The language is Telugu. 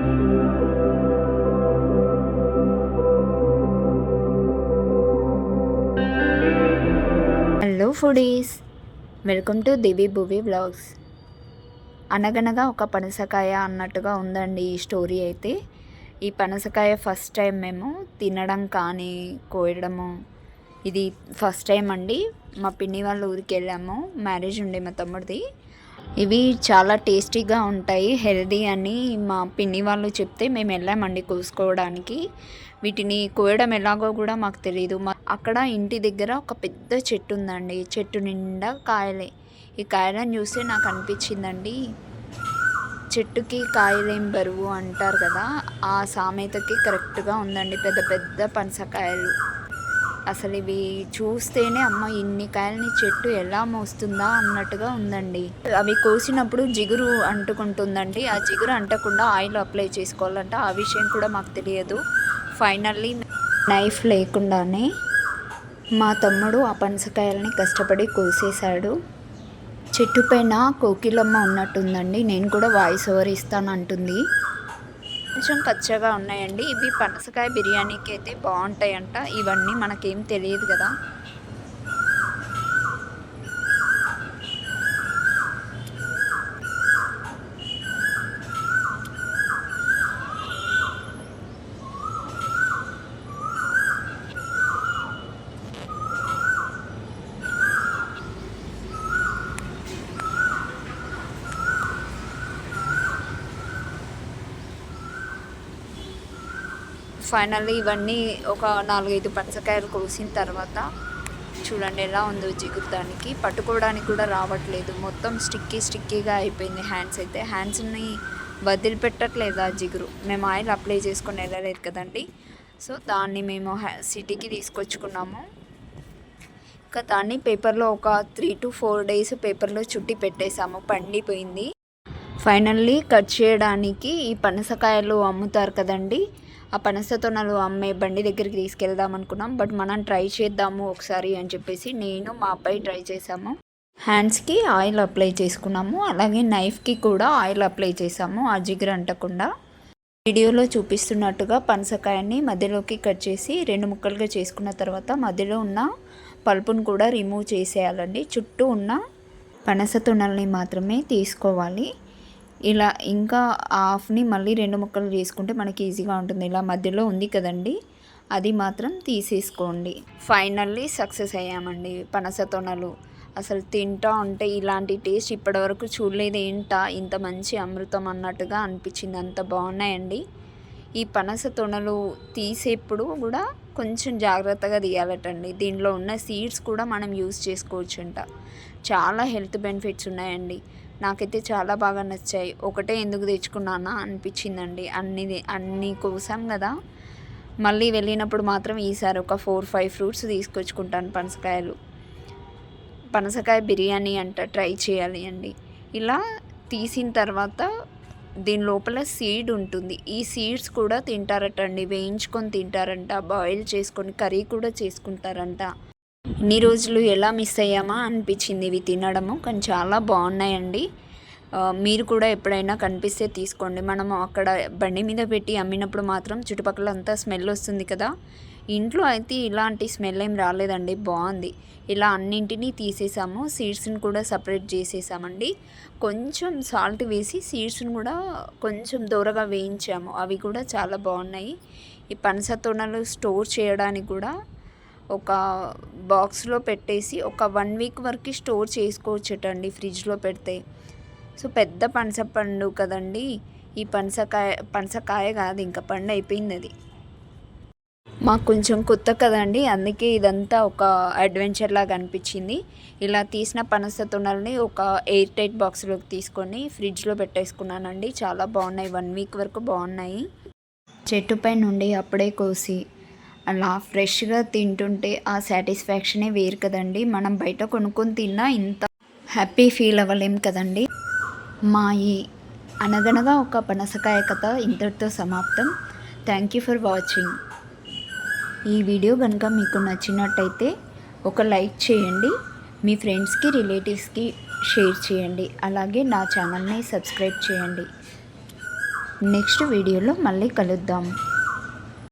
Hello foodies, welcome to Divi Bhuvi vlogs. అనగనగా ఒక పనసకాయ అన్నట్టుగా ఉందండి ఈ స్టోరీ అయితే. ఈ పనసకాయ ఫస్ట్ టైం మేము తినడం కానీ కోయడము ఇది ఫస్ట్ టైం అండి. మా పిన్ని వాళ్ళ ఊరికి వెళ్ళాము, మ్యారేజ్ ఉండే మా తమ్ముడిది. ఇవి చాలా టేస్టీగా ఉంటాయి, హెల్దీ అని మా పిన్ని వాళ్ళు చెప్తే మేము వెళ్ళామండి కోసుకోవడానికి. వీటిని కోయడం ఎలాగో కూడా మాకు తెలియదు. అక్కడ ఇంటి దగ్గర ఒక పెద్ద చెట్టు ఉందండి, చెట్టు నిండా కాయలే. ఈ కాయలను చూస్తే నాకు అనిపించిందండి, చెట్టుకి కాయలేం బరువు అంటారు కదా, ఆ సామెతకి కరెక్ట్గా ఉందండి. పెద్ద పెద్ద పనసకాయలు. అసలు ఇవి చూస్తేనే అమ్మ ఇన్ని కాయలని చెట్టు ఎలా మోస్తుందా అన్నట్టుగా ఉందండి. అవి కోసినప్పుడు జిగురు అంటుకుంటుందండి. ఆ జిగురు అంటకుండా ఆయిల్ అప్లై చేసుకోవాలంట. ఆ విషయం కూడా మాకు తెలియదు. ఫైనల్లీ నైఫ్ లేకుండానే మా తమ్ముడు ఆ పనసకాయలని కష్టపడి కోసేశాడు. చెట్టు పైన కోకిలమ్మ ఉన్నట్టుందండి, నేను కూడా వాయిస్ ఓవర్ ఇస్తాను అంటుంది. కొంచెం కచ్చగా ఉన్నాయండి. ఇవి పనసకాయ బిర్యానీకి అయితే బాగుంటాయంట. ఇవన్నీ మనకేం తెలియదు కదా. ఫైనల్లీ ఇవన్నీ ఒక 4-5 పనసకాయలు కోసిన తర్వాత చూడండి ఎలా ఉందో జిగురు. దానికి పట్టుకోవడానికి కూడా రావట్లేదు, మొత్తం స్టిక్కీగా అయిపోయింది. హ్యాండ్స్ని వదిలిపెట్టట్లేదు ఆ జిగురు. మేము ఆయిల్ అప్లై చేసుకొని వెళ్ళలేదు కదండి, సో దాన్ని మేము సిటీకి తీసుకొచ్చుకున్నాము. ఇంకా దాన్ని పేపర్లో ఒక 3 to 4 days పేపర్లో చుట్టి పెట్టేసాము, పండిపోయింది. ఫైనల్లీ కట్ చేయడానికి ఈ పనసకాయలు అమ్ముతారు కదండి, ఆ పనస తొనలు అమ్మే బండి దగ్గరికి తీసుకెళ్దాం అనుకున్నాం. బట్ మనం ట్రై చేద్దాము ఒకసారి అని చెప్పేసి నేను మా అబ్బాయి ట్రై చేసాము. హ్యాండ్స్కి ఆయిల్ అప్లై చేసుకున్నాము, అలాగే నైఫ్కి కూడా ఆయిల్ అప్లై చేసాము ఆ జిగురు అంటకుండా. వీడియోలో చూపిస్తున్నట్టుగా పనసకాయని మధ్యలోకి కట్ చేసి 2 ముక్కలుగా చేసుకున్న తర్వాత మధ్యలో ఉన్న పల్పును కూడా రిమూవ్ చేసేయాలండి. చుట్టూ ఉన్న పనస తొనల్ని మాత్రమే తీసుకోవాలి. ఇలా ఇంకా హాఫ్ని మళ్ళీ 2 ముక్కలు చేసుకుంటే మనకి ఈజీగా ఉంటుంది. ఇలా మధ్యలో ఉంది కదండి, అది మాత్రం తీసేసుకోండి. ఫైనల్లీ సక్సెస్ అయ్యామండి. పనస తొనలు అసలు తింటా ఉంటే ఇలాంటి టేస్ట్ ఇప్పటివరకు చూడలేదు. ఏంటా ఇంత మంచి అమృతం అన్నట్టుగా అనిపించింది, అంత బాగున్నాయండి. ఈ పనస తొనలు తీసేప్పుడు కూడా కొంచెం జాగ్రత్తగా తీయాలటండి. దీనిలో ఉన్న సీడ్స్ కూడా మనం యూస్ చేసుకోవచ్చంట. చాలా హెల్త్ బెనిఫిట్స్ ఉన్నాయండి. నాకైతే చాలా బాగా నచ్చాయి. ఒకటే ఎందుకు తెచ్చుకున్నానా అనిపించిందండి. అన్నీ కోసాం కదా, మళ్ళీ వెళ్ళినప్పుడు మాత్రం ఈసారి ఒక 4-5 ఫ్రూట్స్ తీసుకొచ్చుకుంటాను. పనసకాయ బిర్యానీ అంట, ట్రై చేయాలి అండి. ఇలా తీసిన తర్వాత దీని లోపల సీడ్ ఉంటుంది. ఈ సీడ్స్ కూడా తింటారటండి, వేయించుకొని తింటారంట, బాయిల్ చేసుకొని కర్రీ కూడా చేసుకుంటారంట. ఇన్ని రోజులు ఎలా మిస్ అయ్యామా అనిపించింది ఇవి తినడము, కానీ చాలా బాగున్నాయండి. మీరు కూడా ఎప్పుడైనా కనిపిస్తే తీసుకోండి. మనము అక్కడ బండి మీద పెట్టి అమ్మినప్పుడు మాత్రం చుట్టుపక్కల అంతా స్మెల్ వస్తుంది కదా, ఇంట్లో అయితే ఇలాంటి స్మెల్ ఏం రాలేదండి, బాగుంది. ఇలా అన్నింటినీ తీసేసాము, సీడ్స్ని కూడా సపరేట్ చేసేసామండి. కొంచెం సాల్ట్ వేసి సీడ్స్ని కూడా కొంచెం దూరగా వేయించాము, అవి కూడా చాలా బాగున్నాయి. ఈ పనస తొనలు స్టోర్ చేయడానికి కూడా ఒక బాక్స్లో పెట్టేసి ఒక 1 week వరకు స్టోర్ చేసుకోవచ్చటండి ఫ్రిడ్జ్లో పెడితే. సో పెద్ద పనస పండు కదండి, ఈ పనసకాయ కాదు, ఇంకా పండు అయిపోయింది అది. మాకు కొంచెం కొత్త కదండి, అందుకే ఇదంతా ఒక అడ్వెంచర్ లాగా అనిపించింది. ఇలా తీసిన పనస తొనల్ని ఒక ఎయిర్ టైట్ బాక్స్లోకి తీసుకొని ఫ్రిడ్జ్లో పెట్టేసుకున్నానండి. చాలా బాగున్నాయి, 1 week వరకు బాగున్నాయి. చెట్టుపై నుండి అప్పుడే కోసి అలా ఫ్రెష్గా తింటుంటే ఆ సాటిస్ఫాక్షనే వేరు కదండి. మనం బయట కొనుక్కొని తిన్నా ఇంత హ్యాపీ ఫీల్ అవ్వలేం కదండి. మా ఈ అనగనగా ఒక పనసకాయ కథ ఇంతటితో సమాప్తం. Thank you for watching. ఈ వీడియో కనుక మీకు నచ్చినట్టయితే ఒక లైక్ చేయండి, మీ ఫ్రెండ్స్కి రిలేటివ్స్కి షేర్ చేయండి, అలాగే నా ఛానల్ని సబ్స్క్రైబ్ చేయండి. నెక్స్ట్ వీడియోలో మళ్ళీ కలుద్దాం.